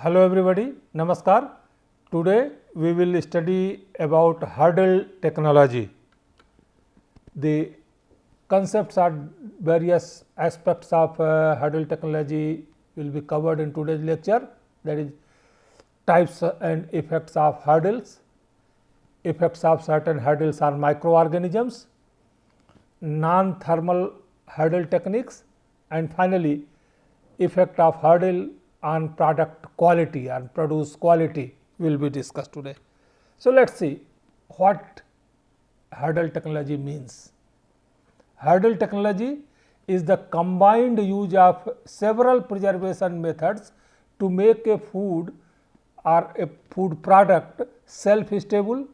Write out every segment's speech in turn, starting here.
Hello everybody, Namaskar. Today we will study about hurdle technology. The concepts or various aspects of hurdle technology will be covered in today's lecture, that is types and effects of hurdles. Effects of certain hurdles are microorganisms, non-thermal hurdle techniques, and finally effect of hurdle on product quality and produce quality will be discussed today. So, let us see what hurdle technology means. Hurdle technology is the combined use of several preservation methods to make a food or a food product self-stable,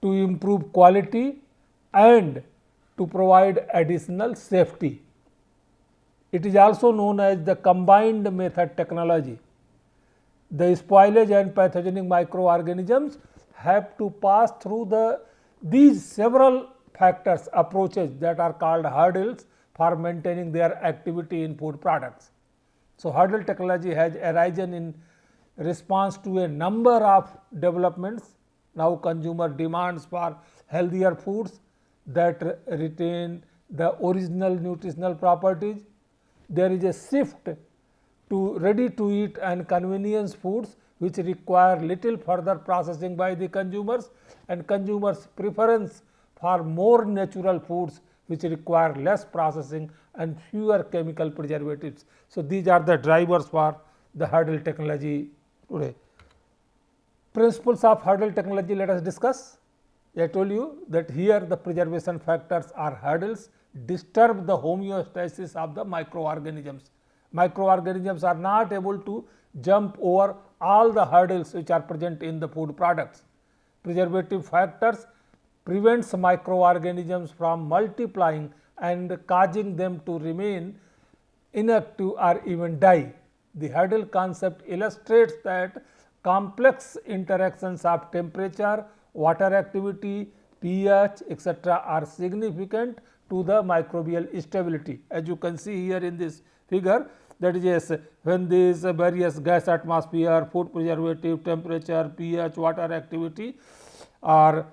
to improve quality and to provide additional safety. It is also known as the combined method technology. The spoilage and pathogenic microorganisms have to pass through these several factors approaches that are called hurdles for maintaining their activity in food products. So, hurdle technology has arisen in response to a number of developments. Now, consumer demands for healthier foods that retain the original nutritional properties. There is a shift to ready to eat and convenience foods which require little further processing by the consumers, and consumers preference for more natural foods which require less processing and fewer chemical preservatives. So, these are the drivers for the hurdle technology today. Principles of hurdle technology, let us discuss. I told you that here the preservation factors or hurdles disturb the homeostasis of the microorganisms. Microorganisms are not able to jump over all the hurdles which are present in the food products. Preservative factors prevents microorganisms from multiplying and causing them to remain inactive or even die. The hurdle concept illustrates that complex interactions of temperature, water activity, pH, etc. are significant to the microbial stability. As you can see here in this figure, that is, yes, when these various gas atmosphere, food preservative, temperature, pH, water activity are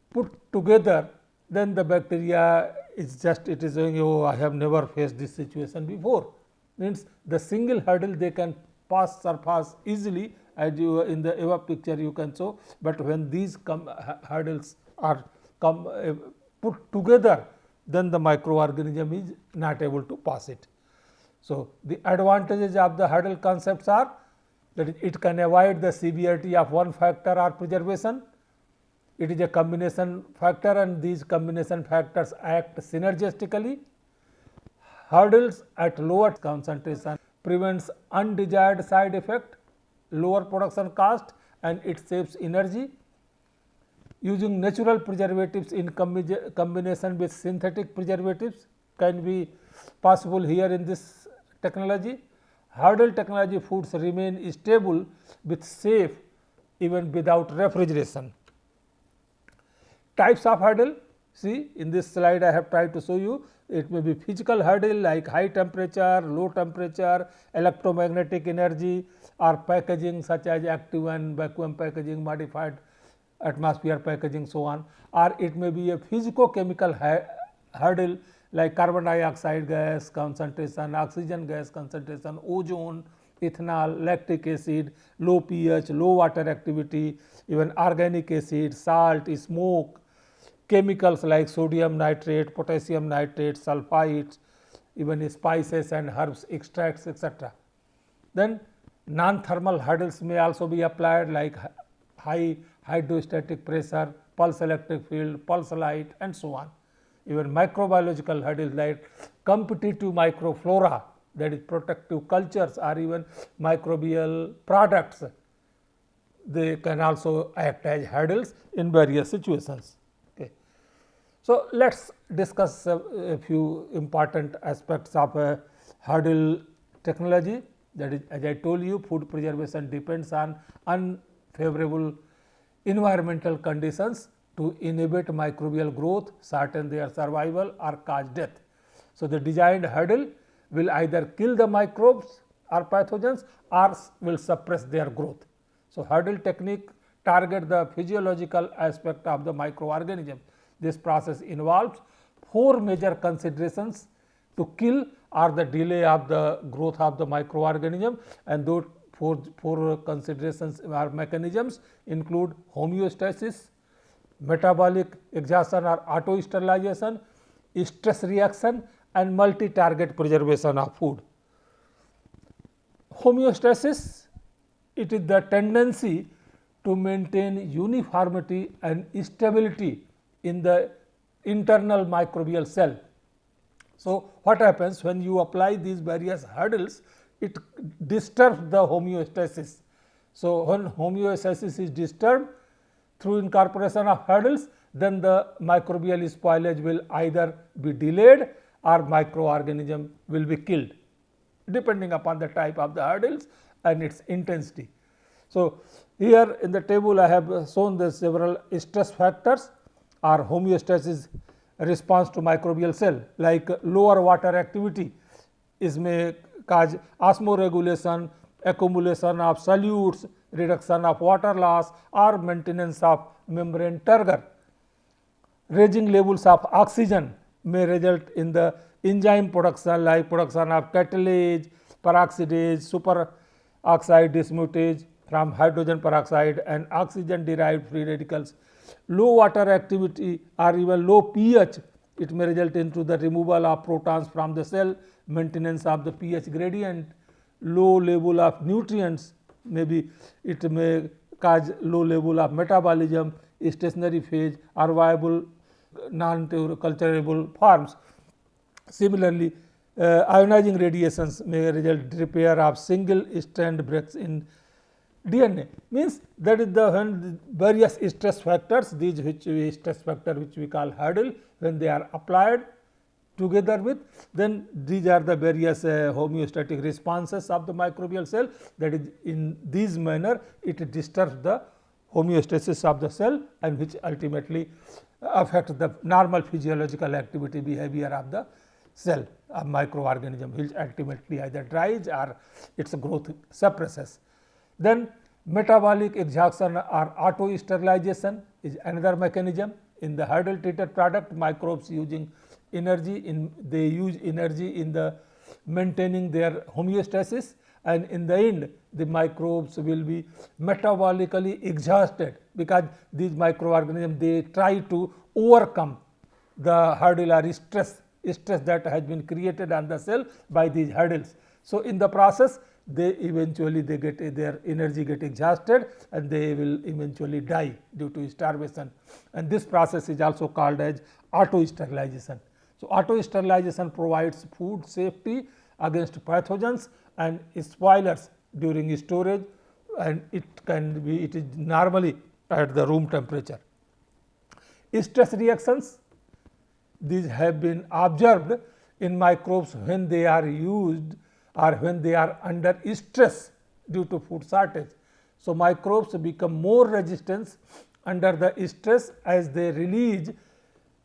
put together, then the bacteria is just, it is saying, oh, I have never faced this situation before. Means the single hurdle they can surpass easily, as you in the above picture you can show, but when these hurdles are put together, then the microorganism is not able to pass it. So, the advantages of the hurdle concepts are that it can avoid the severity of one factor or preservation. It is a combination factor and these combination factors act synergistically. Hurdles at lower concentration prevents undesired side effect, lower production cost, and it saves energy. Using natural preservatives in combination with synthetic preservatives can be possible here in this technology. Hurdle technology foods remain stable with safe even without refrigeration. Types of hurdle, see in this slide I have tried to show you. It may be physical hurdle like high temperature, low temperature, electromagnetic energy, or packaging such as active and vacuum packaging, modified atmosphere packaging, so on, or it may be a physico-chemical hurdle like carbon dioxide gas concentration, oxygen gas concentration, ozone, ethanol, lactic acid, low pH, low water activity, even organic acid, salt, smoke, chemicals like sodium nitrate, potassium nitrate, sulfides, even spices and herbs extracts, etc. Then non-thermal hurdles may also be applied like high hydrostatic pressure, pulse electric field, pulse light, and so on. Even microbiological hurdles like competitive microflora, that is protective cultures or even microbial products, they can also act as hurdles in various situations. Okay. So, let us discuss a few important aspects of hurdle technology. That is, as I told you, food preservation depends on unfavorable environmental conditions to inhibit microbial growth, shorten their survival or cause death. So, the designed hurdle will either kill the microbes or pathogens or will suppress their growth. So, hurdle technique target the physiological aspect of the microorganism. This process involves 4 major considerations to kill or the delay of the growth of the microorganism, and those four considerations or mechanisms include homeostasis, metabolic exhaustion or auto-sterilization, stress reaction and multi-target preservation of food. Homeostasis, it is the tendency to maintain uniformity and stability in the internal microbial cell. So, what happens when you apply these various hurdles, it disturbs the homeostasis. So, when homeostasis is disturbed through incorporation of hurdles, then the microbial spoilage will either be delayed or microorganism will be killed, depending upon the type of the hurdles and its intensity. So, here in the table I have shown the several stress factors or homeostasis response to microbial cell, like lower water activity is may cause osmoregulation, accumulation of solutes, reduction of water loss or maintenance of membrane turgor. Raising levels of oxygen may result in the enzyme production, like production of catalase, peroxidase, superoxide dismutase from hydrogen peroxide and oxygen derived free radicals. Low water activity or even low pH, it may result into the removal of protons from the cell, maintenance of the pH gradient. Low level of nutrients, maybe it may cause low level of metabolism, stationary phase or viable non-culturable forms. Similarly, ionizing radiations may result repair of single strand breaks in DNA. Means that is the when various stress factors, these stress factor which we call hurdle, when they are applied together with, then these are the various homeostatic responses of the microbial cell, that is in this manner it disturbs the homeostasis of the cell and which ultimately affect the normal physiological activity behavior of the cell of microorganism, which ultimately either dies or its growth suppresses. Then metabolic exhaustion or auto-sterilization is another mechanism. In the hurdle treated product, microbes using energy they use energy in the maintaining their homeostasis, and in the end the microbes will be metabolically exhausted, because these microorganisms they try to overcome the hurdle or stress that has been created on the cell by these hurdles. So, in the process they eventually they get their energy get exhausted and they will eventually die due to starvation, and this process is also called as auto-sterilization. So, auto-sterilization provides food safety against pathogens and spoilers during storage, and it is normally at the room temperature. Stress reactions, these have been observed in microbes when they are used or when they are under stress due to food shortage. So, microbes become more resistant under the stress as they release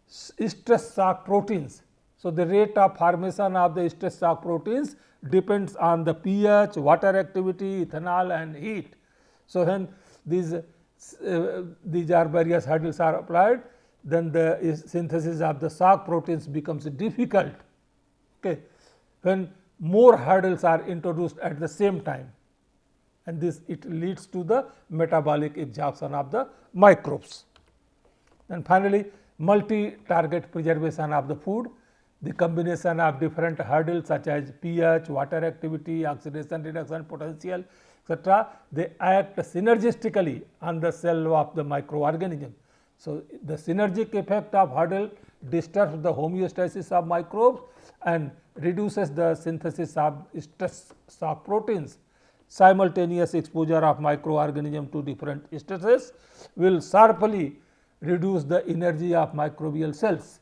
stress shock proteins. So, the rate of formation of the stress shock proteins depends on the pH, water activity, ethanol and heat. So, when these are various hurdles are applied, then the synthesis of the shock proteins becomes difficult. Okay. When more hurdles are introduced at the same time, and this it leads to the metabolic exhaustion of the microbes. And finally, multi-target preservation of the food. The combination of different hurdles such as pH, water activity, oxidation reduction potential, etc., they act synergistically on the cell of the microorganism. So, the synergic effect of hurdle disturbs the homeostasis of microbes and reduces the synthesis of stress shock proteins. Simultaneous exposure of microorganism to different stresses will sharply reduce the energy of microbial cells.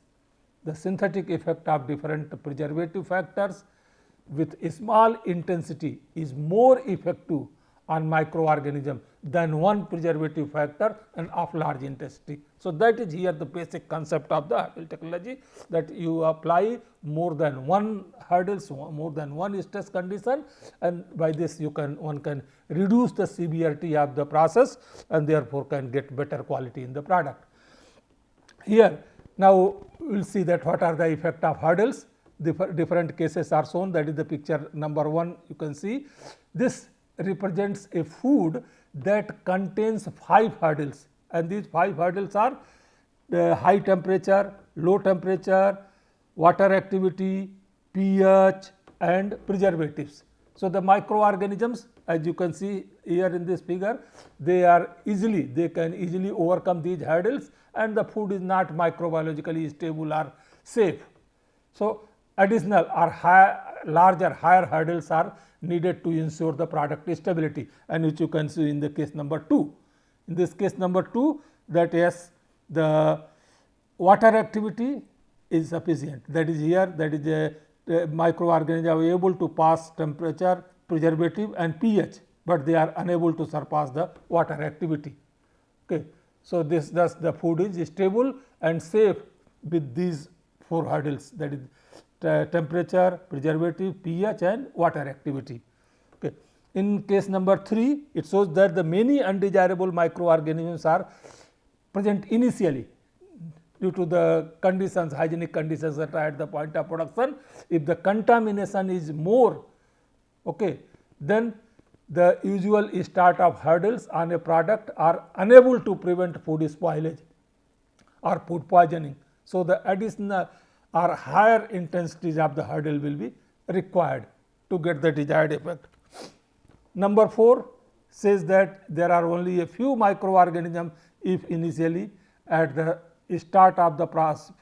The synthetic effect of different preservative factors with a small intensity is more effective on microorganism than one preservative factor and of large intensity. So, that is here the basic concept of the hurdle technology, that you apply more than one hurdles, more than one stress condition, and by this one can reduce the severity of the process and therefore can get better quality in the product. Here now we will see that what are the effect of hurdles. Different cases are shown, that is the picture number 1. You can see this represents a food that contains 5 hurdles, and these 5 hurdles are the high temperature, low temperature, water activity, pH and preservatives. So, the microorganisms, as you can see here in this figure, they can easily overcome these hurdles, and the food is not microbiologically stable or safe. So, additional or higher hurdles are needed to ensure the product stability, and which you can see in the case number 2. In this case number 2, that yes, the water activity is sufficient, that is here, that is a microorganisms are able to pass temperature, preservative and pH, but they are unable to surpass the water activity. Okay. So, thus the food is stable and safe with these 4 hurdles, that is temperature, preservative, pH and water activity. Okay. In case number 3, it shows that the many undesirable microorganisms are present initially due to the conditions, hygienic conditions that are at the point of production. If the contamination is more, okay, then the usual start of hurdles on a product are unable to prevent food spoilage or food poisoning. So, the additional or higher intensities of the hurdle will be required to get the desired effect. Number 4 says that there are only a few microorganisms if initially at the start of the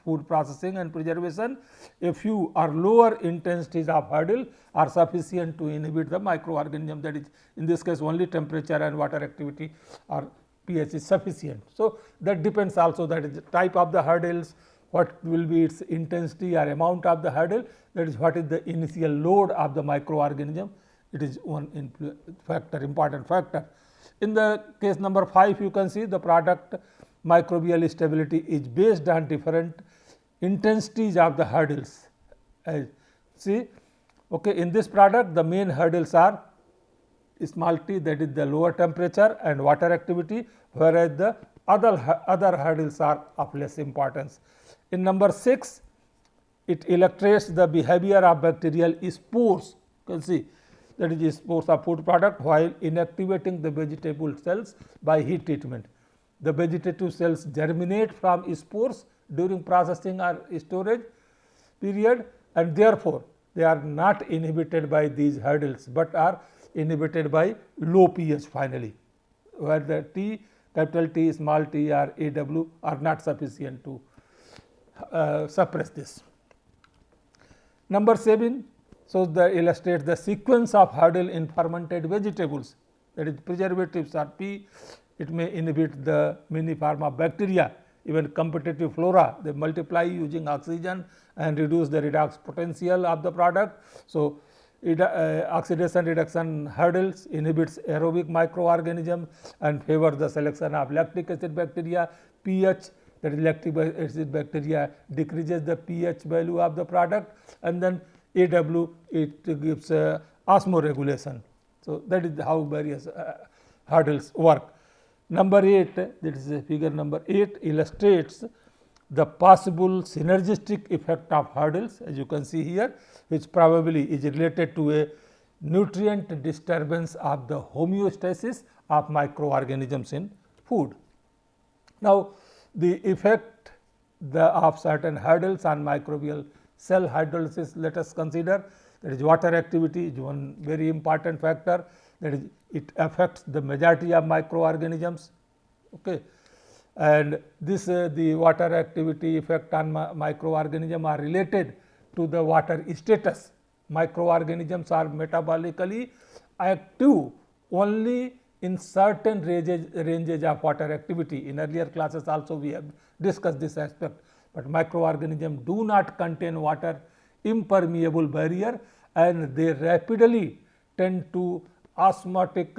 food processing and preservation, a few or lower intensities of hurdle are sufficient to inhibit the microorganism, that is in this case only temperature and water activity or pH is sufficient. So, that depends also, that is the type of the hurdles, what will be its intensity or amount of the hurdle, that is what is the initial load of the microorganism, it is one important factor. In the case number 5, you can see the product microbial stability is based on different intensities of the hurdles. See, okay, in this product the main hurdles are small t, that is the lower temperature and water activity, whereas the other hurdles are of less importance. In number 6, it illustrates the behavior of bacterial spores. You can see that is spores of food product while inactivating the vegetable cells by heat treatment. The vegetative cells germinate from spores during processing or storage period, and therefore, they are not inhibited by these hurdles, but are inhibited by low pH finally, where the T, capital T, small t or AW are not sufficient to suppress this. Number 7 shows illustrates the sequence of hurdle in fermented vegetables, that is preservatives or P. It may inhibit the many form of bacteria, even competitive flora, they multiply using oxygen and reduce the redox potential of the product. So, oxidation reduction hurdles inhibits aerobic microorganisms and favor the selection of lactic acid bacteria. pH, that is lactic acid bacteria, decreases the pH value of the product, and then AW, it gives osmoregulation. So, that is how various hurdles work. Number 8, that is figure number 8, illustrates the possible synergistic effect of hurdles, as you can see here, which probably is related to a nutrient disturbance of the homeostasis of microorganisms in food. Now, the effect of certain hurdles on microbial cell hydrolysis, let us consider, that is water activity is one very important factor, that is it affects the majority of microorganisms. Okay. And this the water activity effect on microorganism are related to the water status. Microorganisms are metabolically active only in certain ranges of water activity. In earlier classes also we have discussed this aspect, but microorganisms do not contain water impermeable barrier and they rapidly tend to osmotic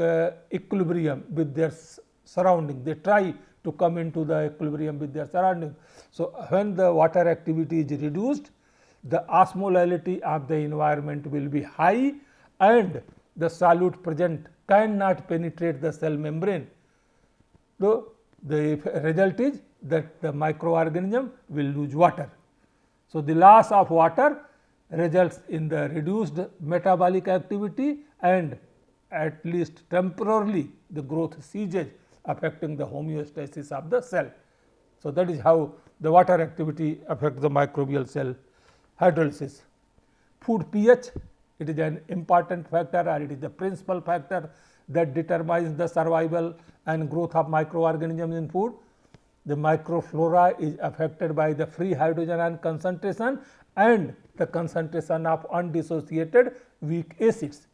equilibrium with their surrounding. They try to come into the equilibrium with their surrounding. So, when the water activity is reduced, the osmolality of the environment will be high and the solute present cannot penetrate the cell membrane. So, the result is that the microorganism will lose water. So, the loss of water results in the reduced metabolic activity and at least temporarily the growth ceases, affecting the homeostasis of the cell. So, that is how the water activity affects the microbial cell hydrolysis. Food pH, it is an important factor or it is the principal factor that determines the survival and growth of microorganisms in food. The microflora is affected by the free hydrogen ion concentration and the concentration of undissociated weak acids.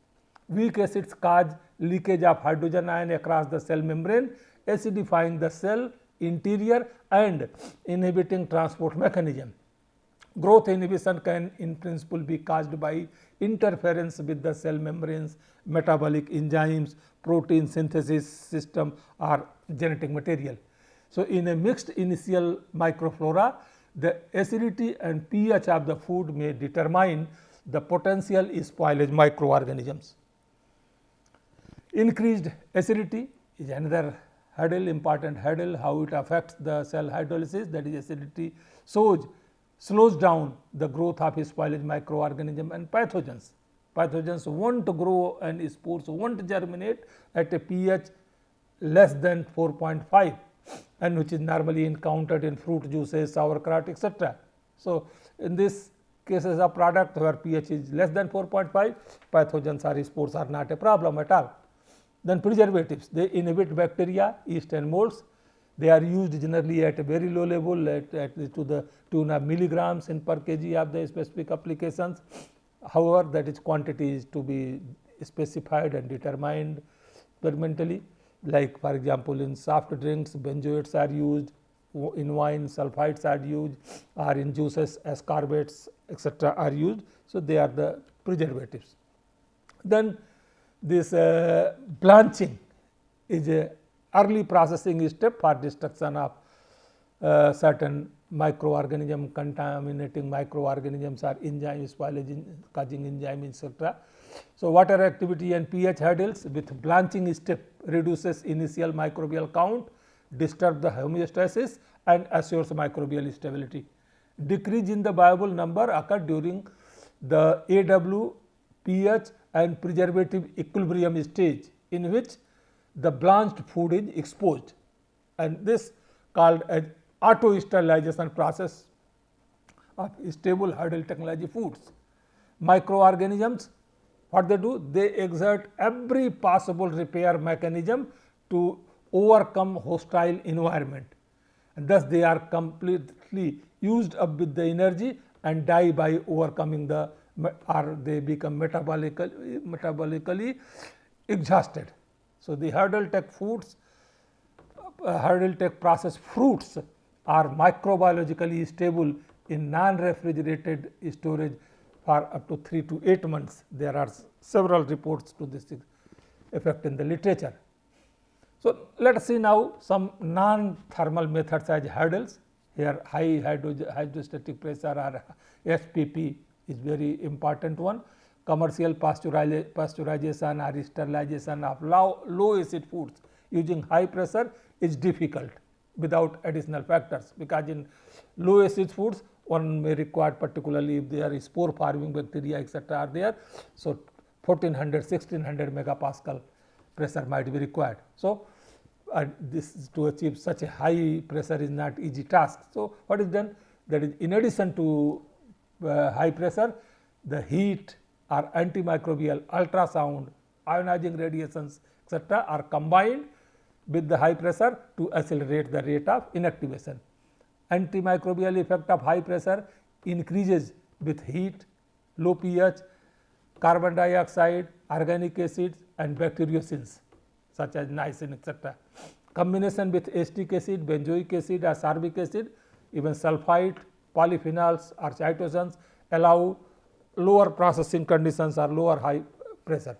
Weak acids cause leakage of hydrogen ion across the cell membrane, acidifying the cell interior and inhibiting transport mechanism. Growth inhibition can in principle be caused by interference with the cell membranes, metabolic enzymes, protein synthesis system or genetic material. So, in a mixed initial microflora, the acidity and pH of the food may determine the potential spoilage microorganisms. Increased acidity is another hurdle, important hurdle, how it affects the cell hydrolysis, that is acidity slows down the growth of spoilage microorganism and pathogens. Pathogens want to grow and spores want to germinate at a pH less than 4.5 and which is normally encountered in fruit juices, sauerkraut, etc. So, in this cases of product where pH is less than 4.5, pathogens or spores are not a problem at all. Then preservatives, they inhibit bacteria, yeast and molds. They are used generally at a very low level to the tune of milligrams in per kg of the specific applications. However, that is quantity is to be specified and determined experimentally. Like for example, in soft drinks benzoates are used, in wine sulfites are used, or in juices ascorbates etc. are used. So, they are the preservatives. Then this blanching is a early processing step for destruction of certain microorganism, contaminating microorganisms or enzyme spoilage causing enzyme etc. So, water activity and pH hurdles with blanching step reduces initial microbial count, disturb the homeostasis and assures microbial stability. Decrease in the viable number occur during the AW, pH and preservative equilibrium stage, in which the blanched food is exposed, and this called as auto-sterilization process of stable hurdle technology foods. Microorganisms, what they do? They exert every possible repair mechanism to overcome hostile environment, and thus they are completely used up with the energy and die by overcoming the, or they become metabolically exhausted. So, the hurdle tech foods, hurdle tech processed fruits are microbiologically stable in non-refrigerated storage for up to 3 to 8 months. There are several reports to this effect in the literature. So, let us see now some non-thermal methods as hurdles. Here high hydrostatic pressure or SPP is very important one. Commercial pasteurization or sterilization of low acid foods using high pressure is difficult without additional factors, because in low acid foods one may require, particularly if there is spore forming bacteria etc. are there. So, 1400 1600 megapascal pressure might be required. So, this to achieve such a high pressure is not easy task. So, what is done? That is, in addition to high pressure, the heat or antimicrobial, ultrasound, ionizing radiations etc. are combined with the high pressure to accelerate the rate of inactivation. Antimicrobial effect of high pressure increases with heat, low pH, carbon dioxide, organic acids and bacteriocins such as niacin etc. Combination with acetic acid, benzoic acid or sorbic acid, even sulfite, polyphenols or cytosans allow lower processing conditions or lower high pressure.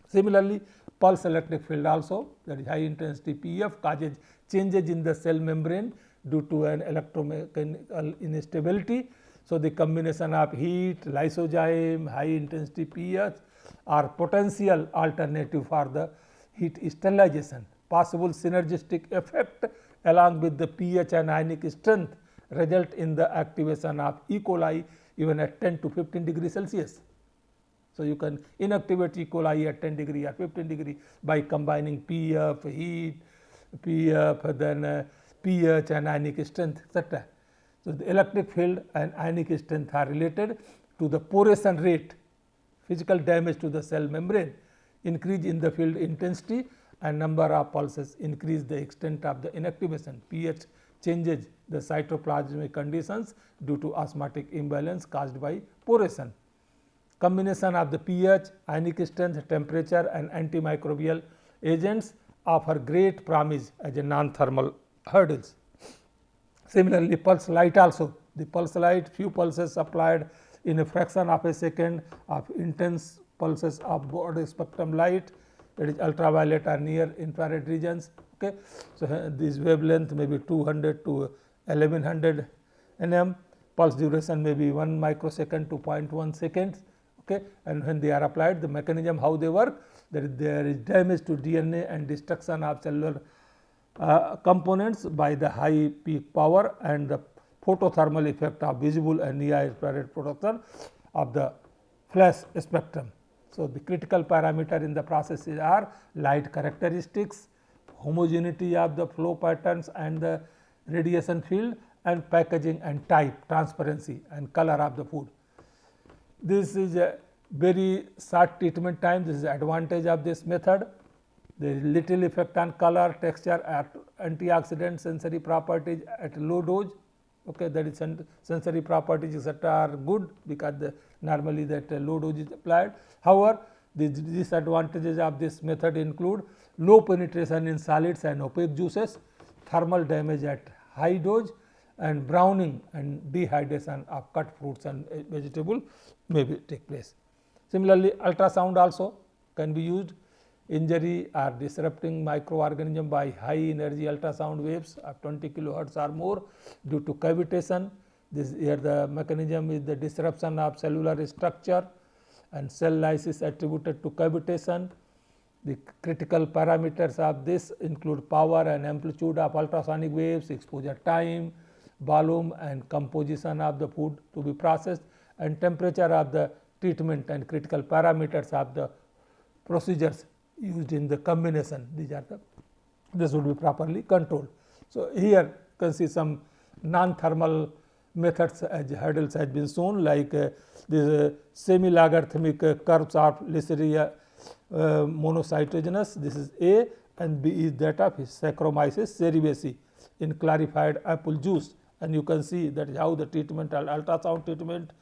Similarly, pulse electric field also, that is high intensity PF, causes changes in the cell membrane due to an electromechanical instability. So, the combination of heat, lysozyme, high intensity PF are potential alternative for the heat sterilization. Possible synergistic effect along with the pH and ionic strength result in the activation of E. coli even at 10 to 15 degrees Celsius. So, you can inactivate E. coli at 10 degree or 15 degree by combining PF, heat, PF, then pH and ionic strength, etc. So, the electric field and ionic strength are related to the poration rate, physical damage to the cell membrane, increase in the field intensity and number of pulses increase the extent of the inactivation. pH changes the cytoplasmic conditions due to osmotic imbalance caused by poration. Combination of the pH, ionic strength, temperature and antimicrobial agents offer great promise as a non-thermal hurdles. Similarly, pulse light also, the pulse light, few pulses applied in a fraction of a second of intense pulses of broad spectrum light, that is ultraviolet or near infrared regions. Okay. So, this wavelength may be 200 to 1100 nm, pulse duration may be 1 microsecond to 0.1 seconds. Okay. And when they are applied, the mechanism how they work, there is damage to DNA and destruction of cellular components by the high peak power and the photothermal effect of visible and near infrared production of the flash spectrum. So, the critical parameter in the process are light characteristics, homogeneity of the flow patterns and the radiation field, and packaging and type, transparency and color of the food. This is a very short treatment time. This is the advantage of this method. There is little effect on color, texture, antioxidant, sensory properties at low dose. Okay, that is sensory properties etc. are good because normally that low dose is applied. However, the disadvantages of this method include low penetration in solids and opaque juices, thermal damage at high dose, and browning and dehydration of cut fruits and vegetable may take place. Similarly, ultrasound also can be used. Injury or disrupting microorganism by high energy ultrasound waves of 20 kilohertz or more due to cavitation. This here the mechanism is the disruption of cellular structure and cell lysis attributed to cavitation. The critical parameters of this include power and amplitude of ultrasonic waves, exposure time, volume and composition of the food to be processed, and temperature of the treatment and critical parameters of the procedures used in the combination. This would be properly controlled. So, here you can see some non-thermal methods as hurdles has been shown, like this semi-logarithmic curves of Listeria monocytogenes. This is A, and B is that of Saccharomyces cerevisiae in clarified apple juice, and you can see that is how the treatment, ultrasound treatment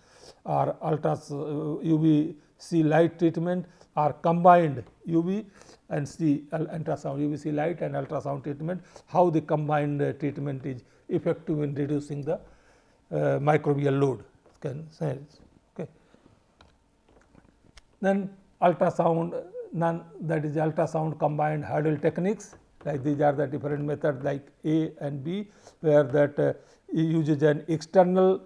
or UVC light treatment are combined, UV and ultrasound, UVC light and ultrasound treatment, how the combined treatment is effective in reducing the microbial load. Okay. Then ultrasound, that is ultrasound combined hurdle techniques, like these are the different methods like A and B, where that uses an external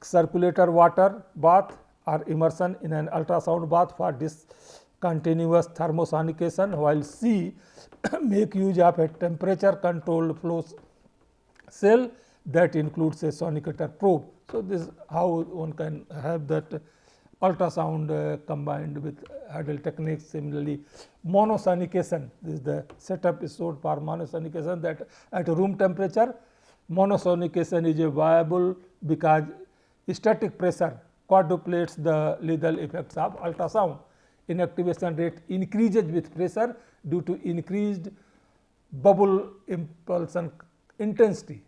circulator water bath or immersion in an ultrasound bath for discontinuous thermo-sonication, while C make use of a temperature controlled flow cell that includes a sonicator probe. So, this is how one can have that ultrasound combined with hurdle techniques. Similarly, mano-sonication, this is the setup is showed for mano-sonication, that at room temperature mano-sonication is a viable because static pressure quadruplates the lethal effects of ultrasound. Inactivation rate increases with pressure due to increased bubble impulsion intensity.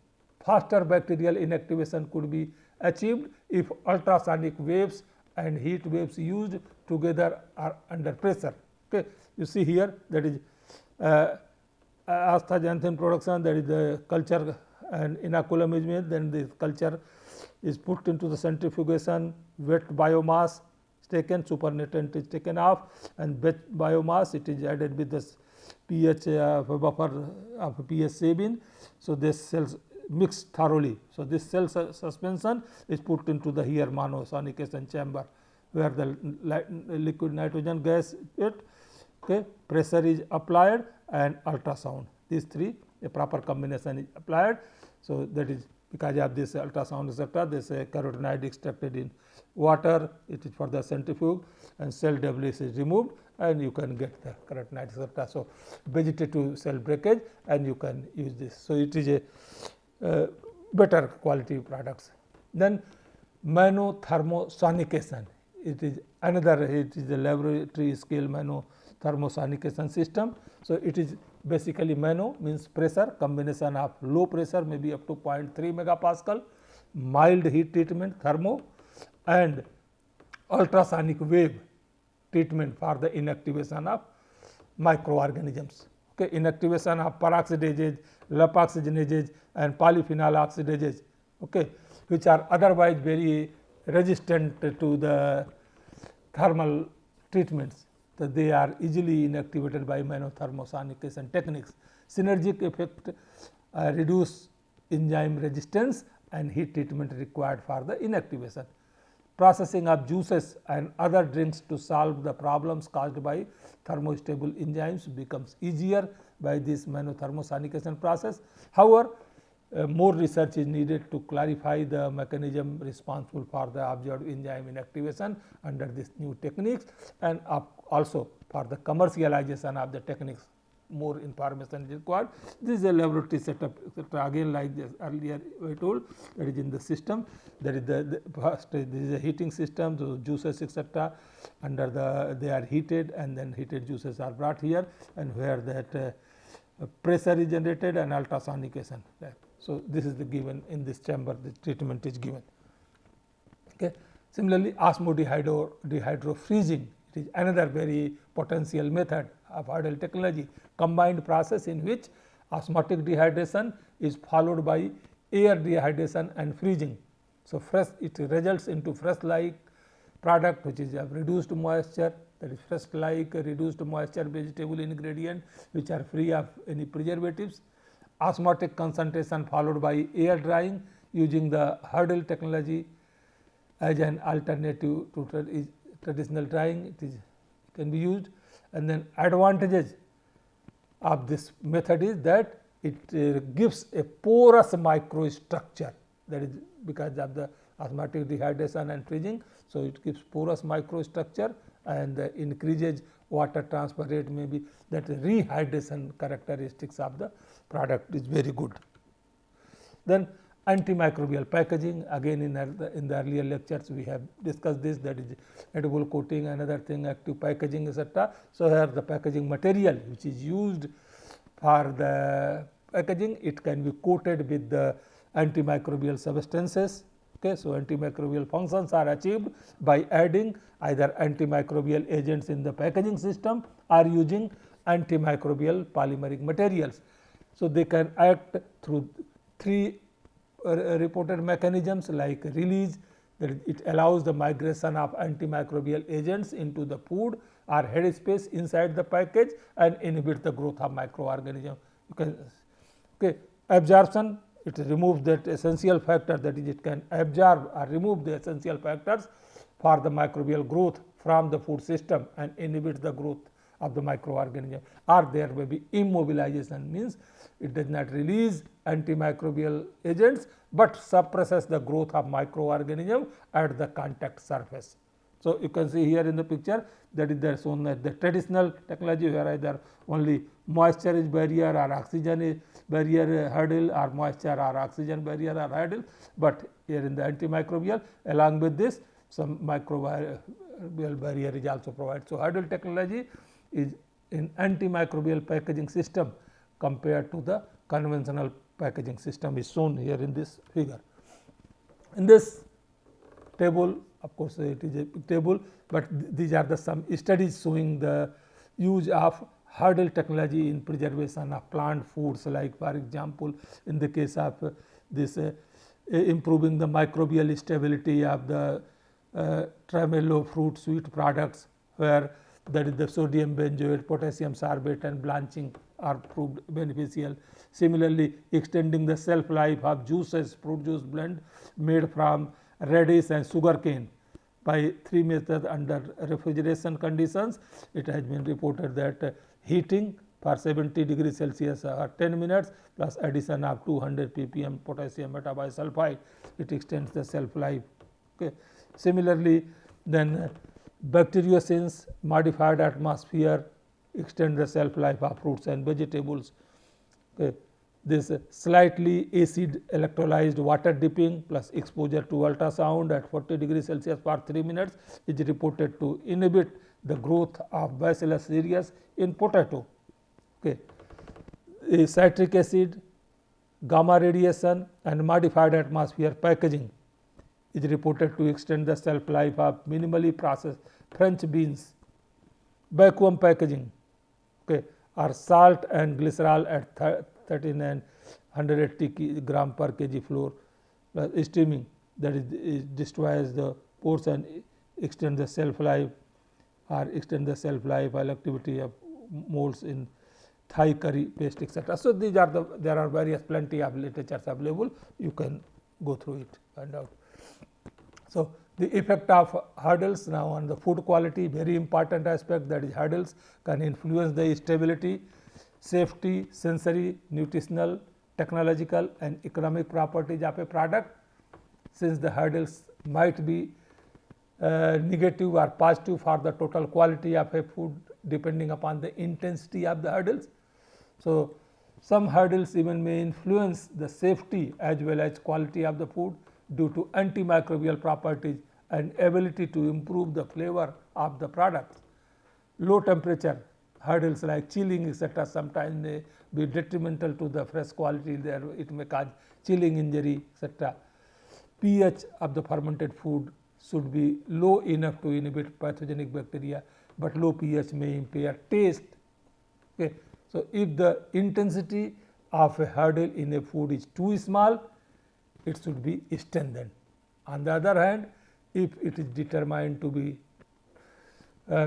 Faster bacterial inactivation could be achieved if ultrasonic waves and heat waves used together are under pressure. Okay. You see here that is astaxanthin production, that is the culture and inoculum is made, then the culture is put into the centrifugation, wet biomass taken, supernatant is taken off, and biomass it is added with this pH buffer of pH Sabin. So, this cells mixed thoroughly. So, this cell suspension is put into the here mano-sonication chamber, where the liquid nitrogen gas pressure is applied and ultrasound. These three, a proper combination is applied. So, that is because of this ultrasound etc. This carotenoid extracted in water, it is for the centrifuge, and cell debris is removed and you can get the carotenoid etc. So, vegetative cell breakage and you can use this. So, it is a better quality products. Then mano-thermo-sonication, it is another, it is a laboratory scale mano-thermo-sonication system. So, it is basically mano means pressure, combination of low pressure maybe up to 0.3 megapascal, mild heat treatment thermo, and ultrasonic wave treatment for the inactivation of microorganisms. Okay, inactivation of peroxidases, lipoxygenases and polyphenol oxidases, okay, which are otherwise very resistant to the thermal treatments. So, they are easily inactivated by mano-thermo-sonication techniques. Synergic effect reduce enzyme resistance and heat treatment required for the inactivation. Processing of juices and other drinks to solve the problems caused by thermostable enzymes becomes easier by this mano-thermo-sonication process. However, more research is needed to clarify the mechanism responsible for the observed enzyme inactivation under these new techniques, and also for the commercialization of the techniques more information is required. This is a laboratory setup etc. Again, like this earlier we told, that is in the system, that is the first, this is a heating system, so juices etc. under the, they are heated and then heated juices are brought here, and where that pressure is generated and ultrasonication. Right. So, this is the given in this chamber, the treatment is given. Okay. Similarly, osmodehydrofreezing, it is another very potential method of hydel technology, combined process in which osmotic dehydration is followed by air dehydration and freezing. So, fresh, it results into fresh like product which is of reduced moisture, that is fresh like reduced moisture vegetable ingredient which are free of any preservatives. Osmotic concentration followed by air drying using the hydel technology as an alternative to traditional drying, it is can be used. And then advantages of this method is that it gives a porous microstructure, that is because of the osmotic dehydration and freezing. So, it gives porous microstructure and increases water transfer rate, maybe that rehydration characteristics of the product is very good. Then antimicrobial packaging, again in the earlier lectures we have discussed this, that is edible coating, another thing active packaging etc. So, here the packaging material which is used for the packaging, it can be coated with the antimicrobial substances. Okay. So, antimicrobial functions are achieved by adding either antimicrobial agents in the packaging system or using antimicrobial polymeric materials. So, they can act through three reported mechanisms like release, that it allows the migration of antimicrobial agents into the food or head space inside the package and inhibit the growth of microorganism. You can, okay. Absorption, it removes that essential factor, that is it can absorb or remove the essential factors for the microbial growth from the food system and inhibits the growth of the microorganism, or there may be immobilization, means it does not release antimicrobial agents, but suppresses the growth of microorganism at the contact surface. So, you can see here in the picture that is there shown that the traditional technology where either only moisture is barrier or oxygen is barrier hurdle, or moisture or oxygen barrier or hurdle, but here in the antimicrobial along with this some microbial barrier is also provided. So, hurdle technology is in antimicrobial packaging system compared to the conventional packaging system is shown here in this figure. In this table, of course, it is a table, but these are the some studies showing the use of hurdle technology in preservation of plant foods, like for example, in the case of this improving the microbial stability of the tremolo fruit sweet products, where that is the sodium benzoate, potassium sorbate and blanching are proved beneficial. Similarly, extending the shelf life of juices, fruit juice blend made from radish and sugarcane by 3 methods under refrigeration conditions. It has been reported that heating for 70 degrees Celsius or 10 minutes plus addition of 200 ppm potassium metabisulfite, it extends the shelf life. Okay. Similarly, then bacteriocins, modified atmosphere, extend the shelf life of fruits and vegetables. Okay. This slightly acid electrolyzed water dipping plus exposure to ultrasound at 40 degrees Celsius for 3 minutes is reported to inhibit the growth of Bacillus cereus in potato. Okay. Citric acid, gamma radiation and modified atmosphere packaging is reported to extend the shelf life of minimally processed French beans. Vacuum packaging, okay, or salt and glycerol at 13 and 180 gram per kg flour, steaming, that is destroys the pores and extend the shelf life or extend the shelf life while activity of molds in Thai curry paste, etc. So, these are there are various plenty of literatures available, you can go through it, find out. So, the effect of hurdles now on the food quality, very important aspect, that is hurdles can influence the stability, safety, sensory, nutritional, technological and economic properties of a product. Since the hurdles might be negative or positive for the total quality of a food depending upon the intensity of the hurdles. So, some hurdles even may influence the safety as well as quality of the food due to antimicrobial properties and ability to improve the flavor of the products. Low temperature hurdles like chilling, etc., sometimes may be detrimental to the fresh quality, there it may cause chilling injury, etc. pH of the fermented food should be low enough to inhibit pathogenic bacteria, but low pH may impair taste. Okay. So, if the intensity of a hurdle in a food is too small, it should be strengthened. On the other hand, if it is determined to be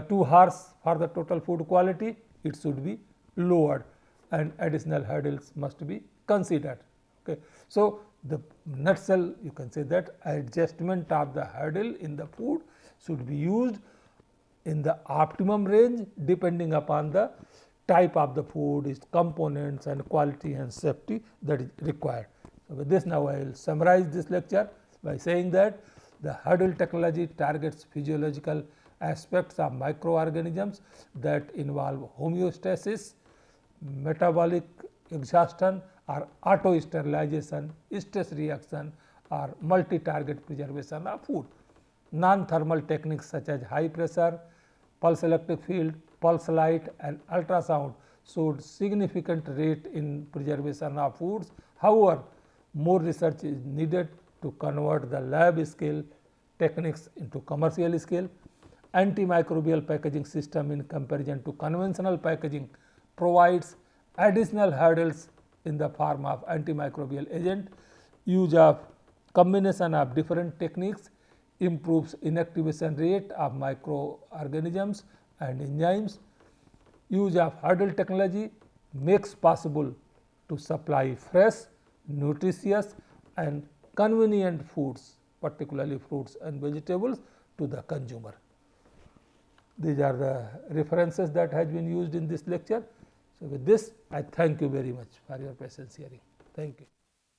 too harsh for the total food quality, it should be lowered and additional hurdles must be considered. Okay. So, the nutshell you can say that adjustment of the hurdle in the food should be used in the optimum range depending upon the type of the food, its components and quality and safety that is required. So, with this now I will summarize this lecture by saying that the hurdle technology targets physiological aspects of microorganisms that involve homeostasis, metabolic exhaustion or auto-sterilization, stress reaction or multi-target preservation of food. Non-thermal techniques such as high pressure, pulse electric field, pulse light and ultrasound showed significant rate in preservation of foods. However, more research is needed to convert the lab scale techniques into commercial scale. Antimicrobial packaging system in comparison to conventional packaging provides additional hurdles in the form of antimicrobial agent. Use of combination of different techniques improves inactivation rate of microorganisms and enzymes. Use of hurdle technology makes possible to supply fresh, nutritious and convenient foods, particularly fruits and vegetables, to the consumer. These are the references that has been used in this lecture. So, with this I thank you very much for your patience hearing. Thank you.